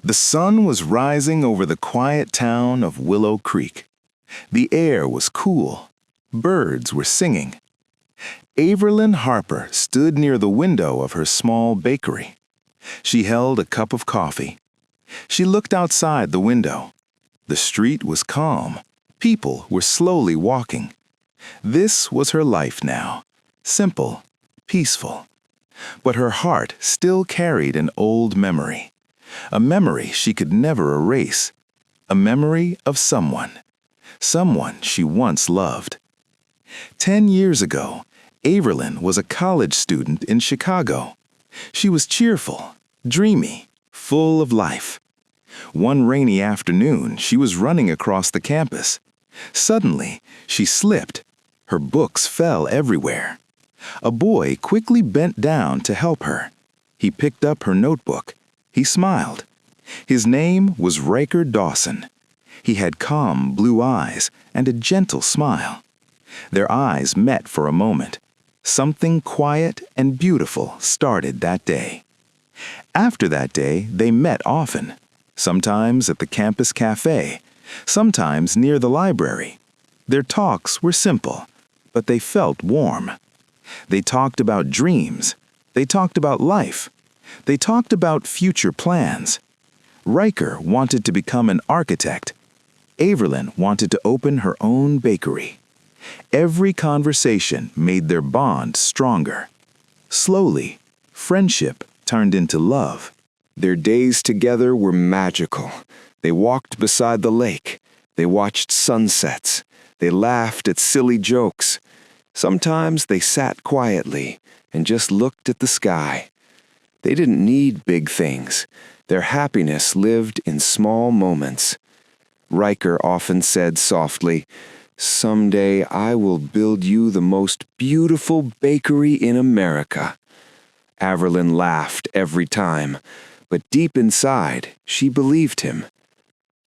The sun was rising over the quiet town of Willow Creek. The air was cool. Birds were singing. Averlynn Harper stood near the window of her small bakery. She held a cup of coffee. She looked outside the window. The street was calm. People were slowly walking. This was her life now, simple, peaceful. But her heart still carried an old memory, a memory she could never erase, a memory of someone she once loved. 10 years ago, Averlynn was a college student in Chicago. She was cheerful, dreamy, full of life. One rainy afternoon, she was running across the campus. Suddenly, she slipped. Her books fell everywhere. A boy quickly bent down to help her. He picked up her notebook. He smiled. His name was Riker Dawson. He had calm blue eyes and a gentle smile. Their eyes met for a moment. Something quiet and beautiful started that day. After that day, they met often, sometimes at the campus cafe, sometimes near the library. Their talks were simple, but they felt warm. They talked about dreams. They talked about life. They talked about future plans. Riker wanted to become an architect. Averlynn wanted to open her own bakery. Every conversation made their bond stronger. Slowly, friendship turned into love. Their days together were magical. They walked beside the lake. They watched sunsets. They laughed at silly jokes. Sometimes they sat quietly and just looked at the sky. They didn't need big things. Their happiness lived in small moments. Riker often said softly, "Someday I will build you the most beautiful bakery in America." Averlynn laughed every time, but deep inside, she believed him.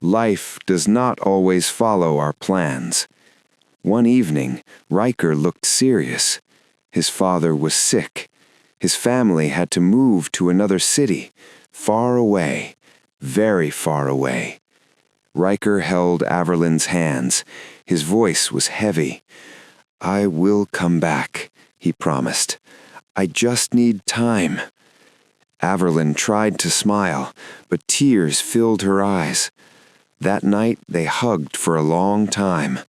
Life does not always follow our plans. One evening, Riker looked serious. His father was sick. His family had to move to another city, far away, very far away. Riker held Averlynn's hands. His voice was heavy. "I will come back," he promised. "I just need time." Averlynn tried to smile, but tears filled her eyes. That night they hugged for a long time.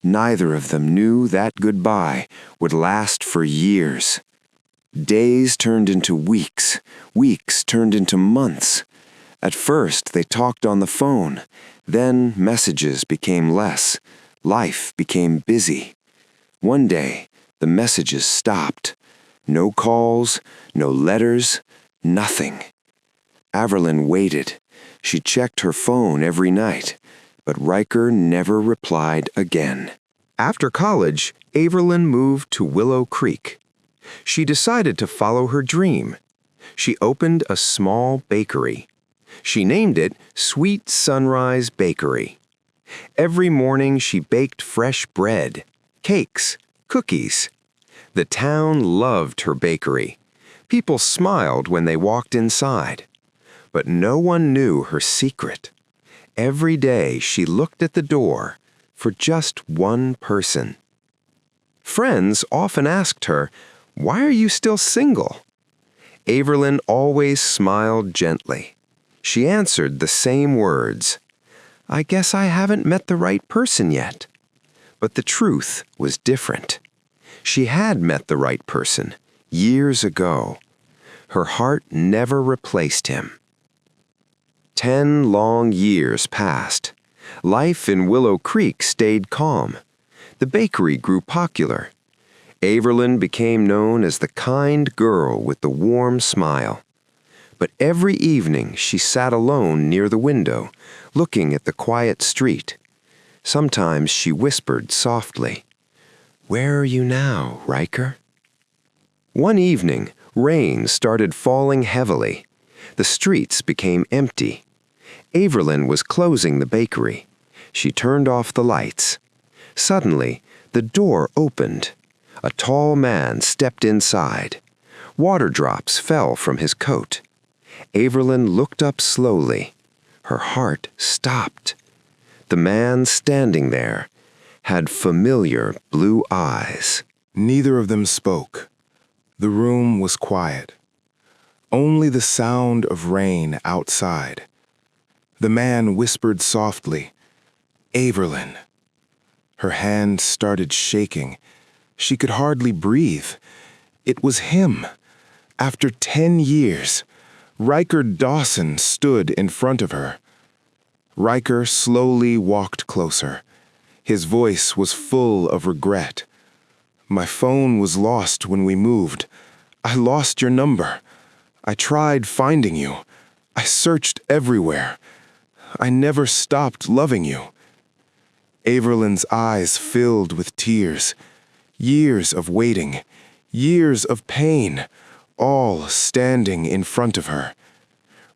Neither of them knew that goodbye would last for years. Days turned into weeks. Weeks turned into months. At first they talked on the phone. Then messages became less. Life became busy. One day, the messages stopped. No calls, no letters, nothing. Averlynn waited. She checked her phone every night, but Riker never replied again. After college, Averlynn moved to Willow Creek. She decided to follow her dream. She opened a small bakery. She named it Sweet Sunrise Bakery. Every morning she baked fresh bread, cakes, cookies. The town loved her bakery. People smiled when they walked inside. But no one knew her secret. Every day she looked at the door for just one person. Friends often asked her, "Why are you still single?" Averlynn always smiled gently. She answered the same words, "I guess I haven't met the right person yet." But the truth was different. She had met the right person years ago. Her heart never replaced him. 10 long years passed. Life in Willow Creek stayed calm. The bakery grew popular. Averlynn became known as the kind girl with the warm smile. But every evening she sat alone near the window, looking at the quiet street. Sometimes she whispered softly, "Where are you now, Riker?" One evening, rain started falling heavily. The streets became empty. Averlynn was closing the bakery. She turned off the lights. Suddenly, the door opened. A tall man stepped inside. Water drops fell from his coat. Averlynn looked up slowly. Her heart stopped. The man standing there had familiar blue eyes. Neither of them spoke. The room was quiet. Only the sound of rain outside. The man whispered softly, "Averlynn." Her hand started shaking. She could hardly breathe. It was him. After 10 years, Riker Dawson stood in front of her. Riker slowly walked closer. His voice was full of regret. "My phone was lost when we moved. I lost your number. I tried finding you. I searched everywhere. I never stopped loving you." Averlynn's eyes filled with tears. Years of waiting, years of pain, all standing in front of her.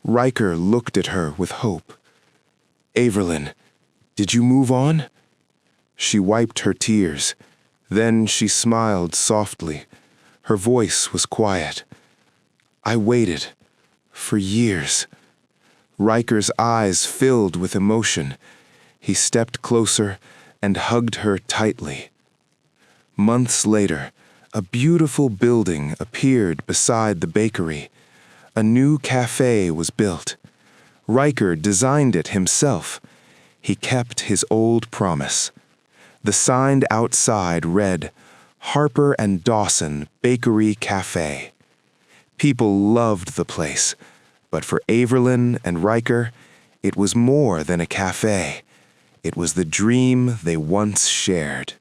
Riker looked at her with hope. "Averlynn, did you move on?" She wiped her tears. Then she smiled softly. Her voice was quiet. "I waited for years." Riker's eyes filled with emotion. He stepped closer and hugged her tightly. Months later, a beautiful building appeared beside the bakery. A new cafe was built. Riker designed it himself. He kept his old promise. The sign outside read, "Harper and Dawson Bakery Cafe." People loved the place, but for Averlynn and Riker, it was more than a cafe. It was the dream they once shared.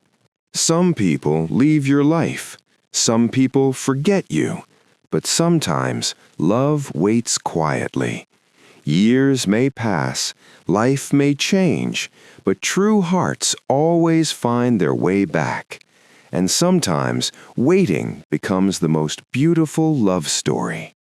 Some people leave your life. Some people forget you. But sometimes love waits quietly. Years may pass, life may change, but true hearts always find their way back. And sometimes waiting becomes the most beautiful love story.